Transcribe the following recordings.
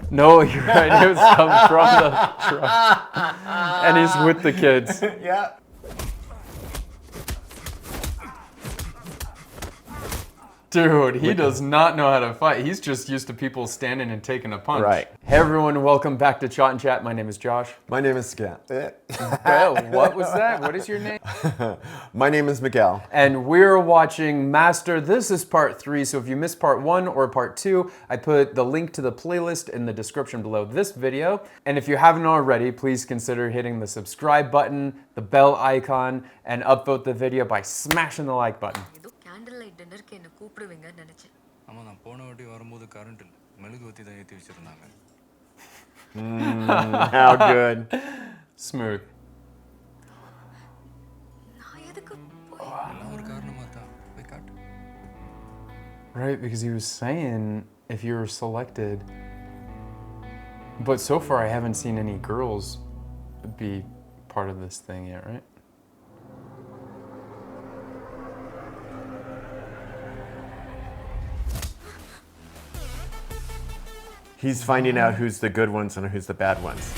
No, you're right. It was coming from the truck. And he's with the kids. Yeah. Dude, he does not know how to fight. He's just used to people standing and taking a punch. Right. Hey everyone, welcome back to ChaatNChat. My name is Josh. My name is Scott. Well, what was that? What is your name? My name is Miguel. And we're watching Master. This is part 3, so if you missed part 1 or part 2, I put the link to the playlist in the description below this video. And if you haven't already, please consider hitting the subscribe button, the bell icon, and upvote the video by smashing the like button. How good. Smooth. Right, because he was saying if you were selected, but so far I haven't seen any girls be part of this thing yet, right? He's finding out who's the good ones and who's the bad ones.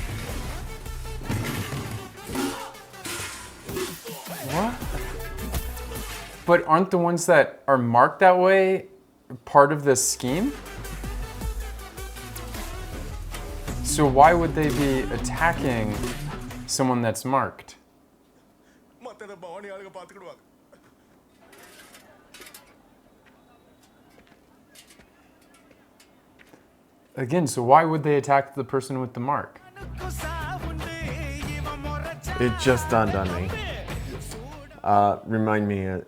What? But aren't the ones that are marked that way part of this scheme? So why would they be attacking someone that's marked? Again, so why would they attack the person with the mark? It just dawned on me. Remind me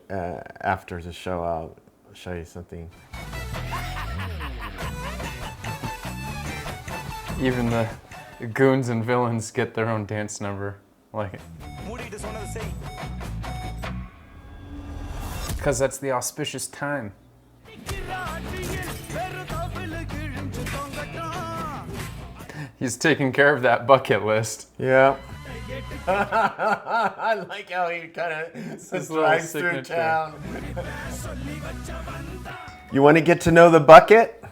after the show, I'll show you something. Even the goons and villains get their own dance number. Like it. Because that's the auspicious time. He's taking care of that bucket list. Yeah. I like how he kind of drives through town. You want to get to know the bucket?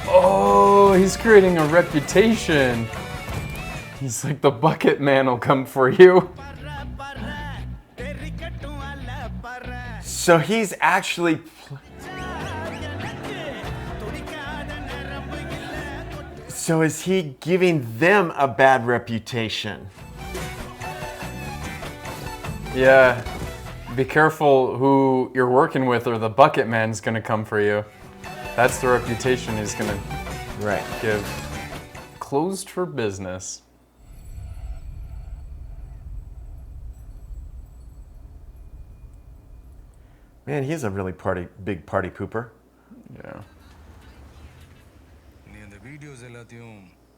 Oh, he's creating a reputation. He's like, the bucket man will come for you. So he's actually... So is he giving them a bad reputation? Yeah. Be careful who you're working with or the bucket man's gonna come for you. That's the reputation he's gonna give. Closed for business. Man, he's a really big party pooper. Yeah.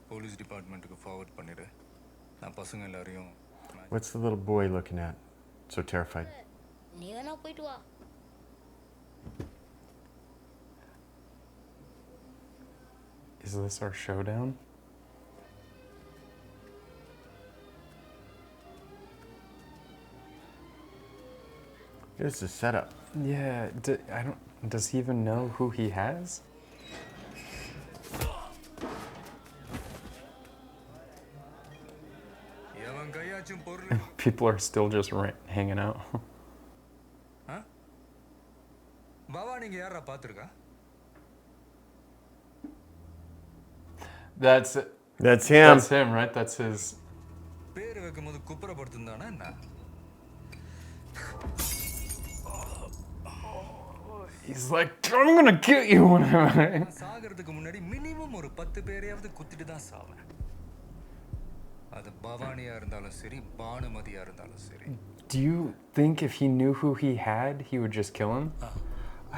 Police department forward பண்ணிடு நான் பசங்க எல்லாரையும் What's the little boy looking at? So terrified. நீ வேணா போய்ட்டு வா. Is this our showdown? Here's the setup. Yeah, does he even know who he has? People are still just hanging out. Huh? Baba, நீங்க யாரா பாத்துருக்கா? That's him. That's him, right? That's his. பேர் வைக்கும்போது குப்புறப்படுத்துந்தானா என்ன? He's like, I'm gonna get you when I'm சாகிறதுக்கு முன்னாடி minimum ஒரு 10 பேரையாவது குத்திட்டு தான் சாவேன். அது பவானியா இருந்தாலும் சரி, பானுமதியா இருந்தாலும் சரி. Do you think if he knew who he had, he would just kill him?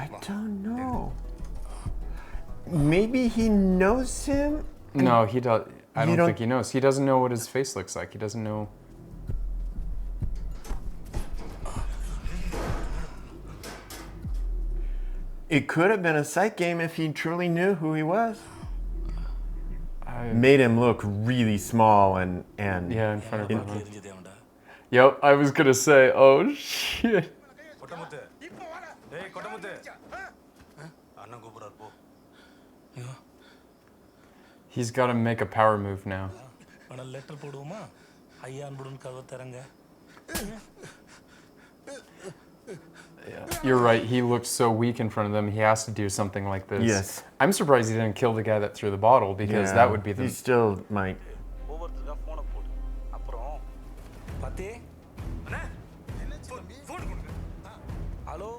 I don't know. Maybe he knows him? No, he does. I don't think he knows. He doesn't know what his face looks like. He doesn't know. It could have been a psych game if he truly knew who he was. Made him look really small and yeah, in front of everyone. Yep, I was gonna say, oh shit. He's got to make a power move now. ஆனா letter போடுவோமா ஐயா அன்புடன் கதவை தரங்க. Yeah. You're right. He looked so weak in front of them. He has to do something like this. Yes. I'm surprised he didn't kill the guy that threw the bottle because that would be the. He still might. ஒவ்வொருத்தருக்கா ஃபோனை போடு. அப்புறம் பாத்தே அண்ணா phone கொடுங்க. Hello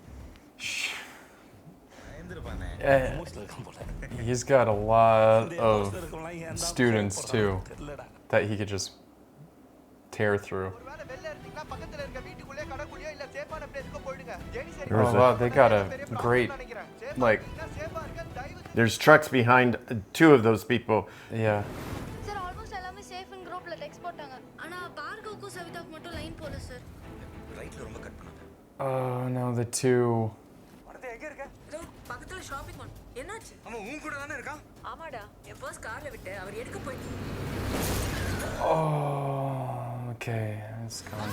He's got a lot of students too that he could just tear through. Oh wow, they got a great, like, There's trucks behind two of those people. yeah. Sir almost எல்லாமே safe இன் குரூப்ல text போட்டாங்க. ஆனா பார்கவுக்கு சவிதாக்கு மட்டும் line போல sir. ரைட்ல ரொம்ப cut பண்ணாத. Oh no, the two. வரதே எங்க இருக்க? பக்கத்துல ஷாப்பிங் மால். என்னாச்சு? அவன் உன் கூட தானே இருக்கான்? ஆமாடா. என் பர்ஸ் கார்ல விட்டு அவர் எடுக்க போயிட்டு. Oh, okay, it's gone.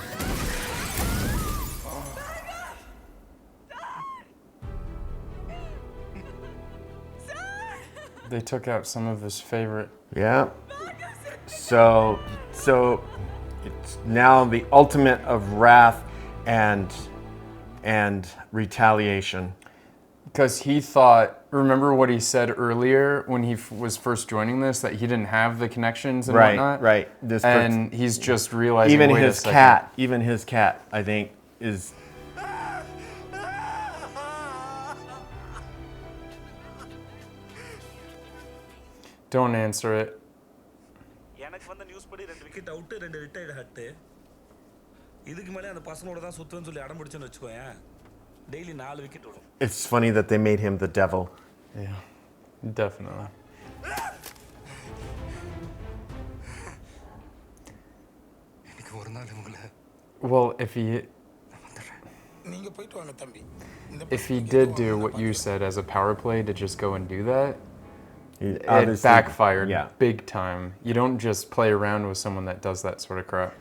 They took out some of his favorite. Yeah. So it's now the ultimate of wrath and retaliation. Because he thought, remember what he said earlier when he was first joining this, that he didn't have the connections and whatnot? Right. And he's just realizing, even wait his a second. even his cat, I think, is. Don't answer it. எனக்கு வந்த news படி 2 wicket out 2 retired hut. இதுக்கு மேலே அந்த பசங்களோட தான் சுத்துன்னு சொல்லி அடம் பிடிச்சேன்னு வெச்சுக்கோயேன். டெய்லி 4 விக்கெட் வரும். It's funny that they made him the devil. Yeah, definitely. எனக்கு ஒரு நாள் உங்களை Well, if நீங்க போயிட்டு வாங்க தம்பி. if he did do what you said as a power play to just go and do that, He it obviously- backfired Yeah. big time. You don't just play around with someone that does that sort of crap.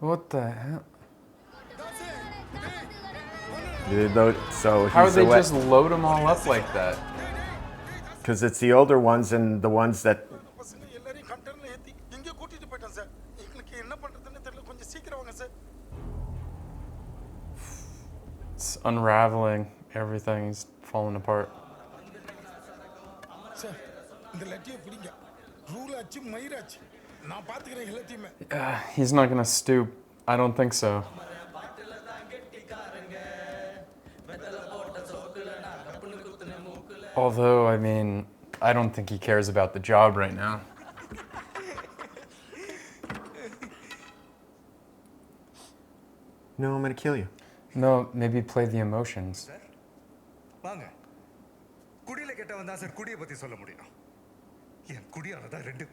What the hell? So How would he's they a just load them all up like that? Because it's the older ones and the ones that. பசங்க எல்லாரையும் கண்டர்ல ஏத்தி இங்க கூட்டிட்டு போய்ட்டான் sir. எங்களுக்கு என்ன பண்றதுன்னு தெரியல. கொஞ்சம் சீக்கிரம் வாங்க sir. It's unraveling. Everything's falling apart. Sir இந்த லெட்டியை பிடிங்க. ரூல் ஆச்சு மயிராச்சு. நான் பாத்துக்கிறேன் எல்லாத்தையுமே. He's not gonna stoop. I don't think so. Although, I mean, I don't think he cares about the job right now. No, I'm gonna kill you. No, maybe play the emotions. வாங்க குடியில கெட்டவன் தான் sir குடியை பத்தி சொல்ல முடியும். என் குடியால தான் 2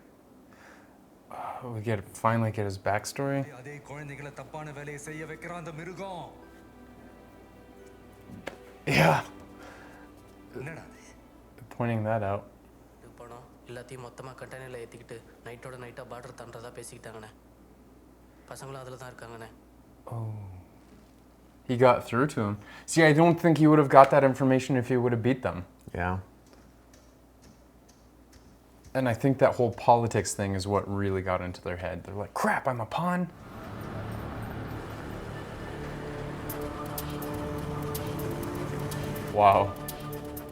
We finally get his backstory. அதே குழந்தைகளை தப்பான வேலையை செய்ய வைக்கிறான் அந்த மிருகம். Yeah. என்னடா Pointing that out. பணம் எல்லாத்தையும் மொத்தமாக கண்டெய்னரில் ஏற்றிக்கிட்டு நைட்டோட நைட்டாக பார்டர் தாண்டதா பேசிக்கிட்டாங்கண்ணே. பசங்களும் அதில் தான் இருக்காங்கண்ணே. Oh. He got through to him. See, I don't think he would have got that information if he would have beat them. Yeah. And I think that whole politics thing is what really got into their head. They're like, crap, I'm a pawn. Wow.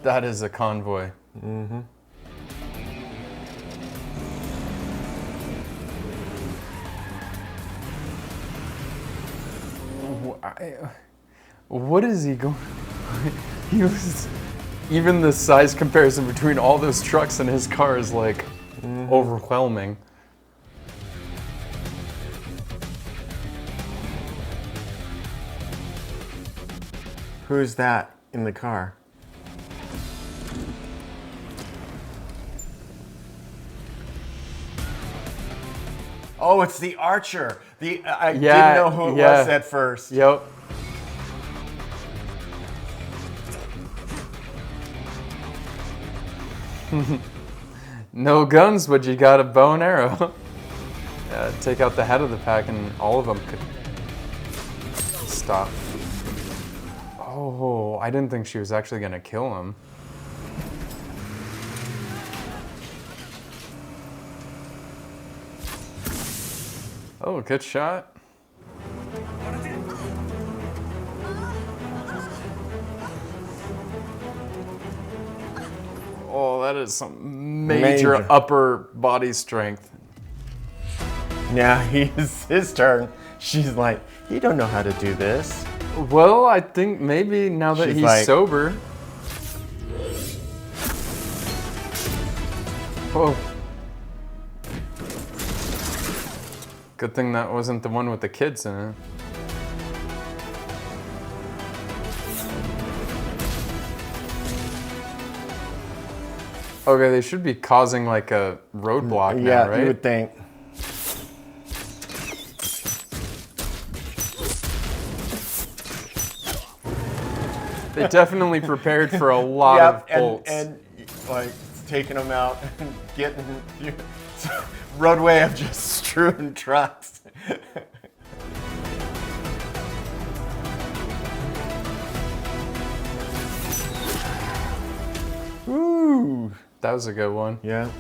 That is a convoy. Mm-hmm. What is he going? He was even the size comparison between all those trucks and his car is like overwhelming. Who's that in the car? Oh, it's the archer. I didn't know who it was at first. Yep. No guns, but you got a bow and arrow. Take out the head of the pack and all of them could stop. Oh, I didn't think she was actually gonna kill him. Oh, good shot. Oh, that is some major upper body strength. Now it's his turn. She's like, you don't know how to do this. Well, I think maybe now that She's he's like- sober. Oh. Good thing that wasn't the one with the kids in it. Okay, they should be causing like a roadblock now, Yeah, right? you would think. They definitely prepared for a lot of bolts. and like taking them out and getting roadway of just strewn trucks. Ooh, That was a good one. yeah.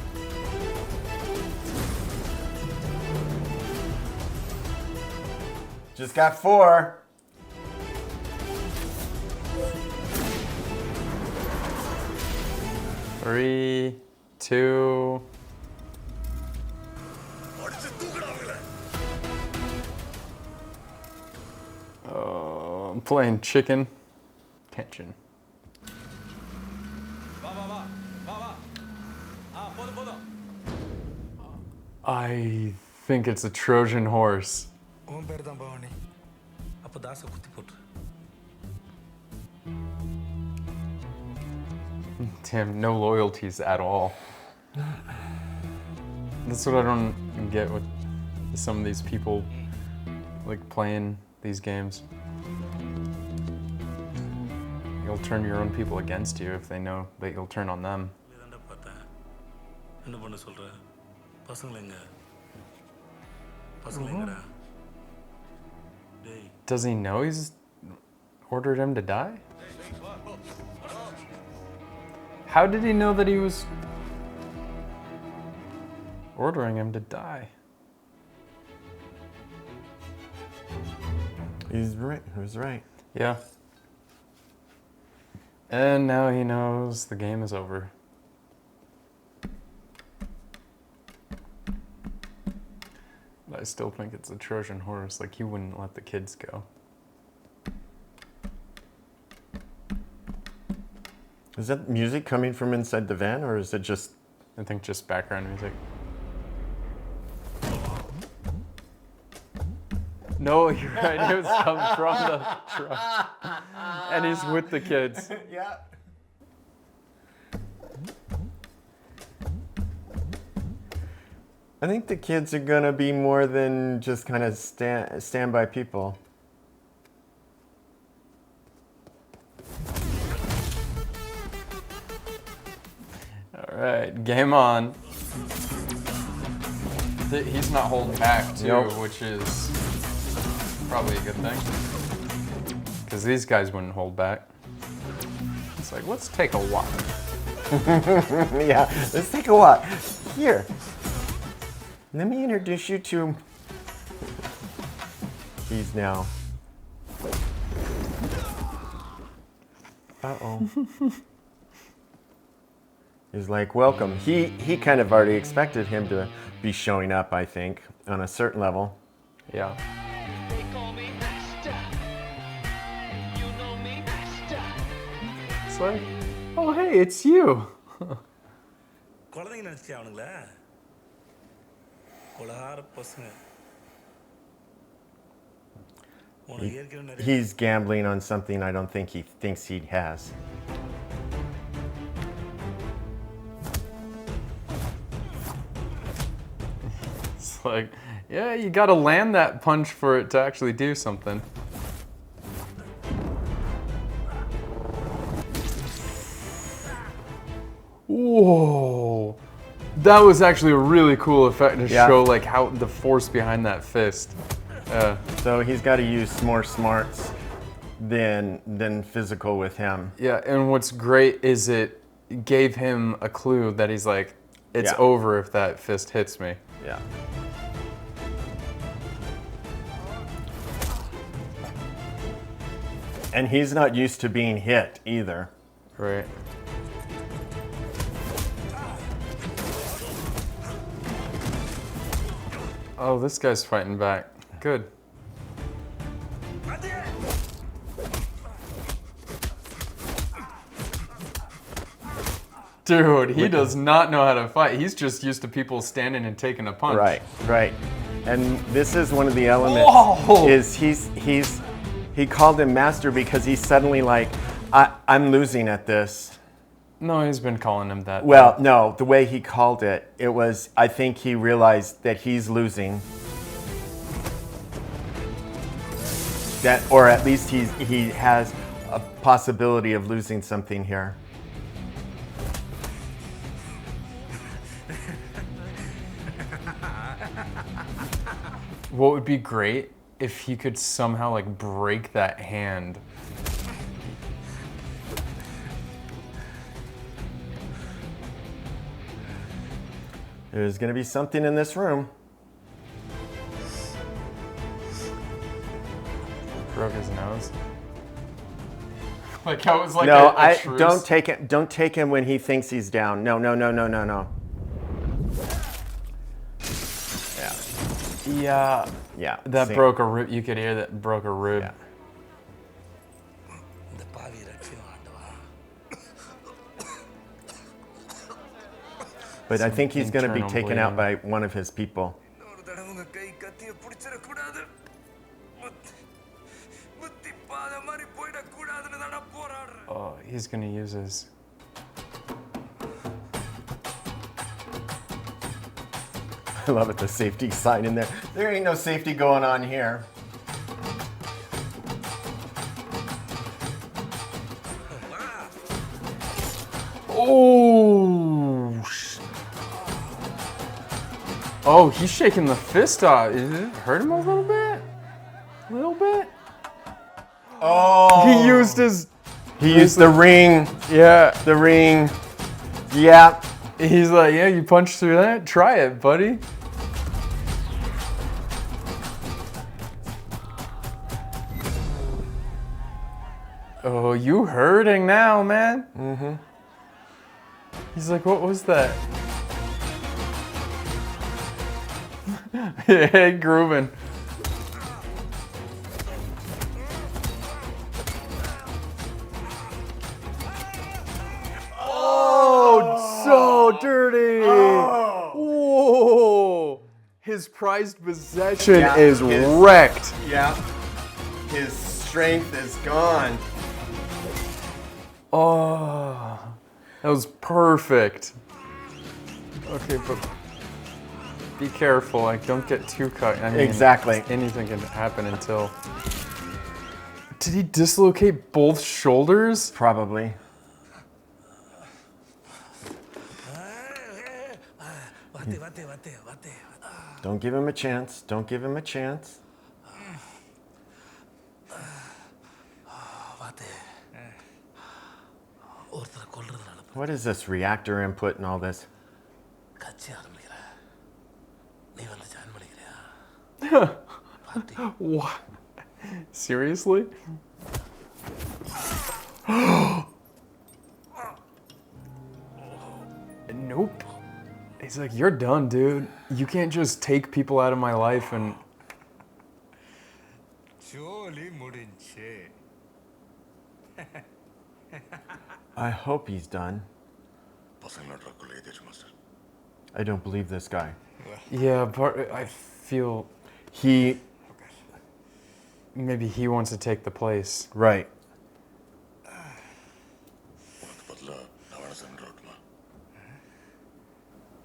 Just got 4. Three, 2. Oh, I'm playing chicken. Tension. I think it's a Trojan horse. உன் பேர் தான் பவானி அப்போ தாசை குத்தி போட்டு Damn, no loyalties at all. That's what I don't get with some of these people like playing these games. You'll turn your own people against you if they know that you'll turn on them. இதாண்டா பார்த்தேன் என்ன பண்ண சொல்ற பசங்களை எங்க பசங்களை எங்கடா டேய் Does he know he's ordered him to die? How did he know that he was ordering him to die? He's right. He was right. Yeah. And now he knows the game is over. But I still think it's a Trojan horse. Like, he wouldn't let the kids go. Is that music coming from inside the van, or is it just... I think just background music. No, you're right. It was coming from the truck. And he's with the kids. Yeah. I think the kids are gonna be more than just kind of standby people. All right, game on. He's not holding back, too, Nope. which is probably a good thing. Because these guys wouldn't hold back. It's like, let's take a walk. Yeah, let's take a walk. Here, let me introduce you to... He's now... Uh-oh. He's like, welcome. He kind of already expected him to be showing up, I think, on a certain level. Yeah. They call me Master. You know me, Master. It's like, oh, hey, it's you. குழந்தைங்க நினச்சியா அவனுங்களே கொலகார பசங்க உனக்கு ஏற்கனவே நிறைய He's gambling on something I don't think he thinks he has. It's like, yeah, you got to land that punch for it to actually do something. Whoa. That was actually a really cool effect to Yeah. show like how the force behind that fist. So he's got to use more smarts. than physical with him. Yeah, and what's great is it gave him a clue that he's like, it's Yeah. over if that fist hits me. Yeah. And he's not used to being hit either. Right. Oh, this guy's fighting back. Good. Dude, he does not know how to fight. He's just used to people standing and taking a punch. Right, right. And this is one of the elements. Whoa! Is he called him master because he's suddenly like, I'm losing at this. No, he's been calling him that. Well, no, the way he called it, it was, I think he realized that he's losing. That, or at least he has a possibility of losing something here. What would be great if he could somehow like break that hand. There's gonna be something in this room. Broke his nose. Like how it was like No, a truce. don't take him when he thinks he's down. No. Yeah. Yeah. That see. broke a rib. You could hear that broke a rib. Yeah. But I think he's going to be Internal taken out by bleeding. one of his people. Oh, he's gonna use his. I love it, the safety sign in there. There ain't no safety going on here. Oh! Oh, he's shaking the fist off. Is it hurt him a little bit? A little bit? Oh! He used his. He used the ring. Yeah. The ring. Yeah. He's like, yeah, you punched through that? Try it, buddy. Oh, you hurting now, man. Mm-hmm. He's like, what was that? Hey, grooving. Oh, so dirty. Oh. Whoa. His prized possession Yeah, is his- wrecked. Yeah. His strength is gone. Oh, that was perfect. Okay, but be careful. Like, don't get too cut. I mean, Exactly. Anything can happen until. Did he dislocate both shoulders? Probably. Don't give him a chance. Don't give him a chance. What is this reactor input and all this? What? Seriously? Nope. He's like, you're done, dude. You can't just take people out of my life and. I hope he's done. I don't believe this guy. Yeah, but I feel He, maybe he wants to take the place. right.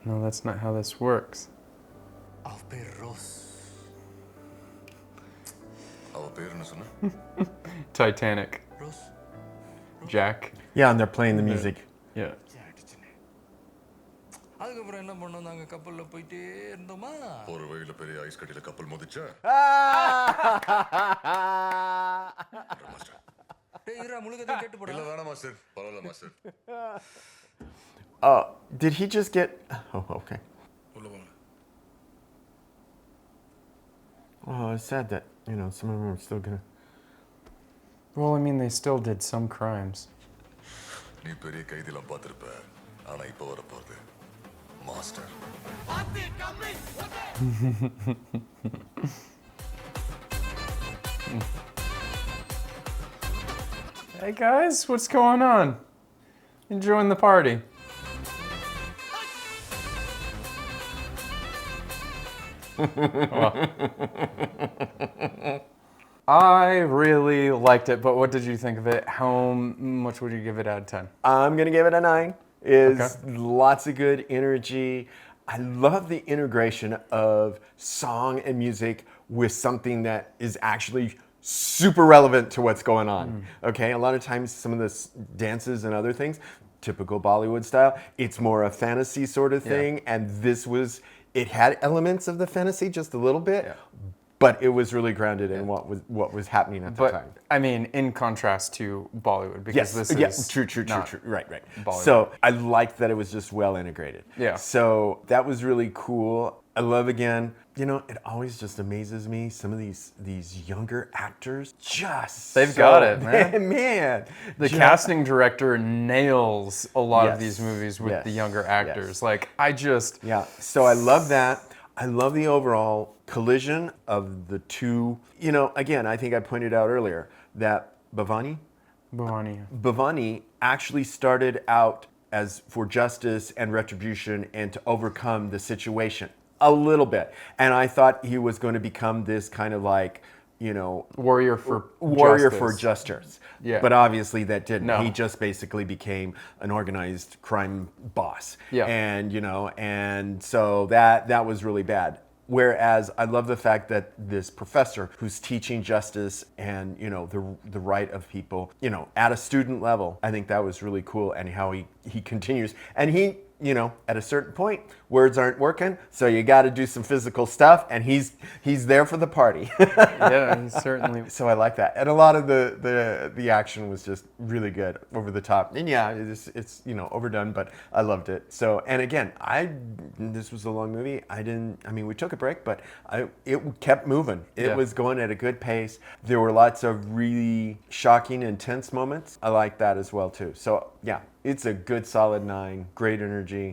No, that's not how this works. Titanic. Jack. Yeah, and they're playing the music. Yeah. அதுக்கப்புறம் என்ன பண்ணோம் நாங்க கப்பல்ல போயிட்டே இருந்தோமா ஒரு வழியில பெரிய ஐஸ் கட்டில கப்பல் மோதிச்சா Ah! ஏய் இருடா முழுக்கத்தையும் கேட்டு போடா. இல்ல வேணாம் மாஸ்டர். பரவாயில்ல master. Did he just get... Oh, okay. உள்ள போங்க. Oh, it's sad that, some of them are still gonna... Well, I mean, they still did some crimes. நீ பெரிய கைதிலாம் பார்த்திருப்ப. ஆனா இப்ப வர போறது master. Hey guys, what's going on? Enjoying the party? Well, I really liked it, but what did you think of it? How much would you give it out of 10? I'm going to give it a 9. Lots of good energy. I love the integration of song and music with something that is actually super relevant to what's going on. Okay, a lot of times some of the dances and other things, typical Bollywood style, it's more a fantasy sort of thing, and this was, it had elements of the fantasy just a little bit, but it was really grounded in what was happening at the time. I mean, in contrast to Bollywood, because this is true. Right. Bollywood. So I liked that it was just well integrated. Yeah. So that was really cool. I love, again, it always just amazes me. Some of these younger actors they've got it, man. Man. The casting director nails a lot of these movies with the younger actors. Yes. Like, Yeah, so I love that. I love the overall collision of the two. Again, I think I pointed out earlier that Bhavani actually started out as for justice and retribution and to overcome the situation a little bit. And I thought he was going to become this kind of like, warrior for justice. Yeah. But obviously that didn't. No. He just basically became an organized crime boss. Yeah. And so that was really bad. Whereas I love the fact that this professor who's teaching justice and, the right of people, at a student level, I think that was really cool, and how he continues. And he, at a certain point, words aren't working, so you got to do some physical stuff, and he's there for the party. Yeah, he certainly. So I like that, and a lot of the action was just really good, over the top, and it's overdone, but I loved it. So, and again, this was a long movie. We took a break, but it kept moving. It was going at a good pace. There were lots of really shocking, intense moments. I like that as well too. So yeah, it's a good solid 9. Great energy.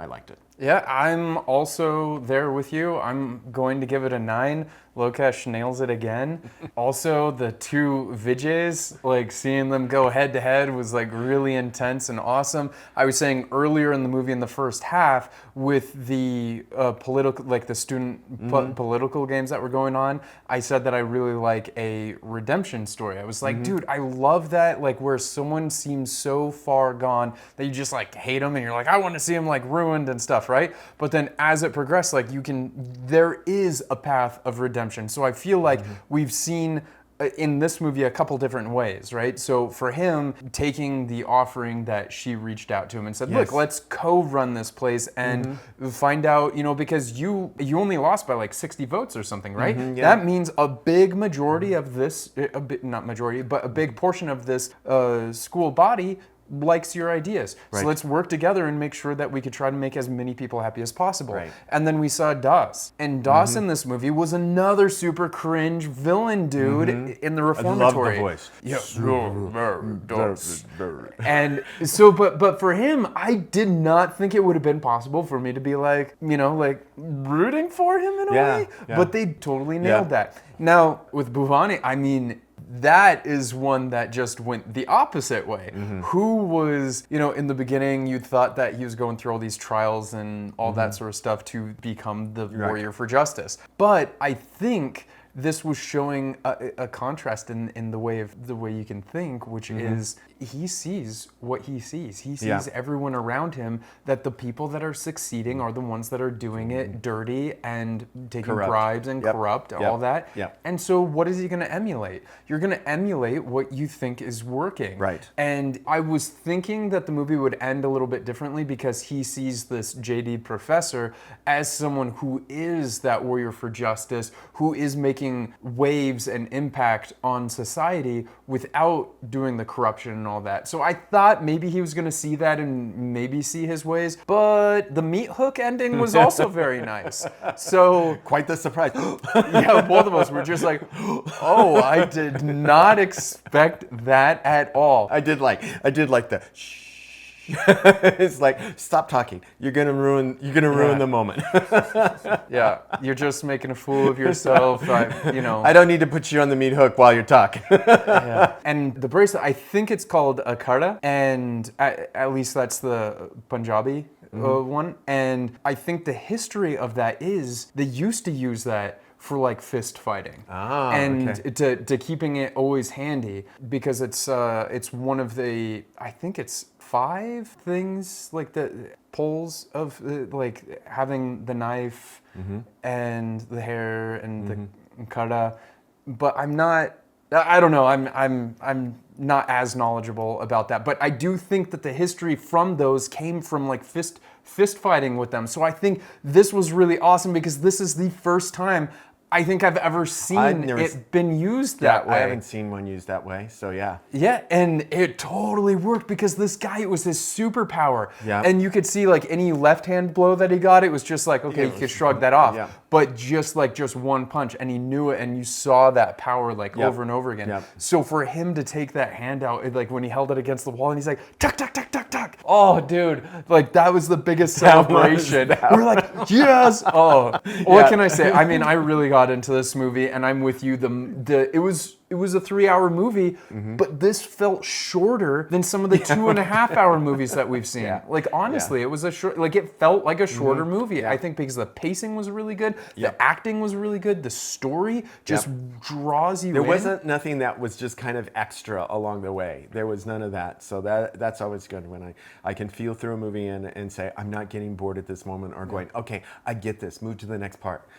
I liked it. Yeah, I'm also there with you. I'm going to give it a 9. Lokesh nails it again. Also, the two Vijays, like seeing them go head to head was like really intense and awesome. I was saying earlier in the movie, in the first half, with the political, like the student political games that were going on, I said that I really like a redemption story. I was like, dude, I love that, like where someone seems so far gone that you just like hate them, and you're like, I want to see him like ruined and stuff, right? But then as it progressed, like there is a path of redemption. So I feel like we've seen in this movie a couple different ways, right? So for him, taking the offering that she reached out to him and said, look, let's co-run this place and find out, because you only lost by like 60 votes or something, right? That means a big majority of this, not majority, but a big portion of this school body likes your ideas. Right. So let's work together and make sure that we could try to make as many people happy as possible. Right. And then we saw Das. And Das in this movie was another super cringe villain dude in the reformatory. I love the voice. And so, but for him, I did not think it would have been possible for me to be like, like rooting for him in a way. Yeah. But they totally nailed that. Now, with Bhavani, that is one that just went the opposite way. Who was, in the beginning, you thought that he was going through all these trials and all that sort of stuff to become the warrior for justice. But I think this was showing a contrast in the way you can think, which is he sees what he sees. He sees everyone around him, that the people that are succeeding are the ones that are doing it dirty and taking bribes and corrupt and all that. And so what is he going to emulate? You're going to emulate what you think is working. Right. And I was thinking that the movie would end a little bit differently, because he sees this JD professor as someone who is that warrior for justice, who is making making waves and impact on society without doing the corruption and all that. So I thought maybe he was going to see that and maybe see his ways, but the meat hook ending was also very nice. So Quite the surprise. yeah, both of us were just like, oh, I did not expect that at all. I did like the shh. It's like, stop talking. You're gonna ruin the moment. Yeah, you're just making a fool of yourself. I don't need to put you on the meat hook while you're talking. Yeah. And the bracelet, I think it's called a kara, and at least that's the Punjabi one. And I think the history of that is they used to use that for like fist fighting, to keeping it always handy, because it's one of the, I think it's 5 things, like the poles of like having the knife and the hair and the kara, but I don't know. I'm not as knowledgeable about that, but I do think that the history from those came from like fist fighting with them. So I think this was really awesome because this is the first time I think I've ever seen it been used that way. I haven't seen one used that way, so yeah. Yeah, and it totally worked because this guy, it was his superpower. Yeah. And you could see like any left hand blow that he got, it was just like, okay, you could shrug that off. Yeah. But just one punch, and he knew it, and you saw that power like over and over again. Yep. So for him to take that hand out, like when he held it against the wall and he's like, tuck, tuck, tuck, tuck, tuck. Oh, dude, like that was the biggest celebration. We're like, yes. Oh, what can I say? I mean, I really got into this movie, and I'm with you. It was a 3-hour movie, but this felt shorter than some of the 2.5-hour movies that we've seen. Yeah. Like honestly, it was it felt like a shorter movie. Yeah. I think because the pacing was really good, the acting was really good, the story just draws you in. There wasn't nothing that was just kind of extra along the way. There was none of that. So that's always good when I can feel through a movie and say, I'm not getting bored at this moment, or going, okay, I get this, move to the next part,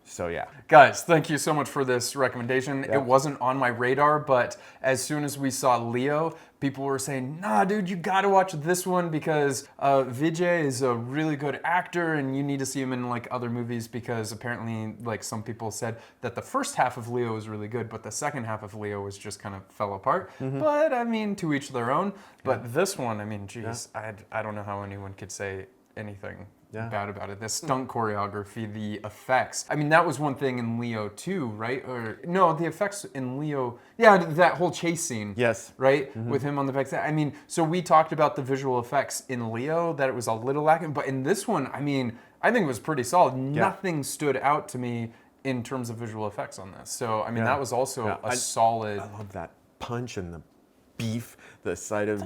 So yeah. Guys, thank you so much for this recommendation. It wasn't on my radar, but as soon as we saw Leo, people were saying, nah, dude, you gotta watch this one because Vijay is a really good actor and you need to see him in like other movies, because apparently like some people said that the first half of Leo was really good, but the second half of Leo was just kind of fell apart. But I mean, to each their own. But this one, I mean, geez, I don't know how anyone could say anything bad about it. The stunt choreography, the effects. I mean, that was one thing in Leo too, right? Or no, the effects in Leo, that whole chase scene. Yes. Right? With him on the back. I mean, so we talked about the visual effects in Leo, that it was a little lacking, but in this one, I mean, I think it was pretty solid. Nothing stood out to me in terms of visual effects on this. So, I mean, that was also a solid. I love that punch and the beef, the side of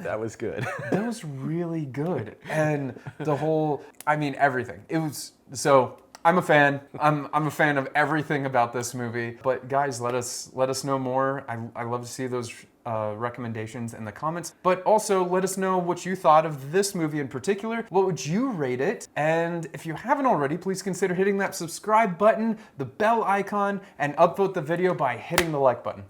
that was good. That was really good. And the whole, I mean, everything. It was, so I'm a fan. I'm a fan of everything about this movie. But guys, let us know more. I love to see those recommendations in the comments. But also let us know what you thought of this movie in particular. What would you rate it? And if you haven't already, please consider hitting that subscribe button, the bell icon, and upvote the video by hitting the like button.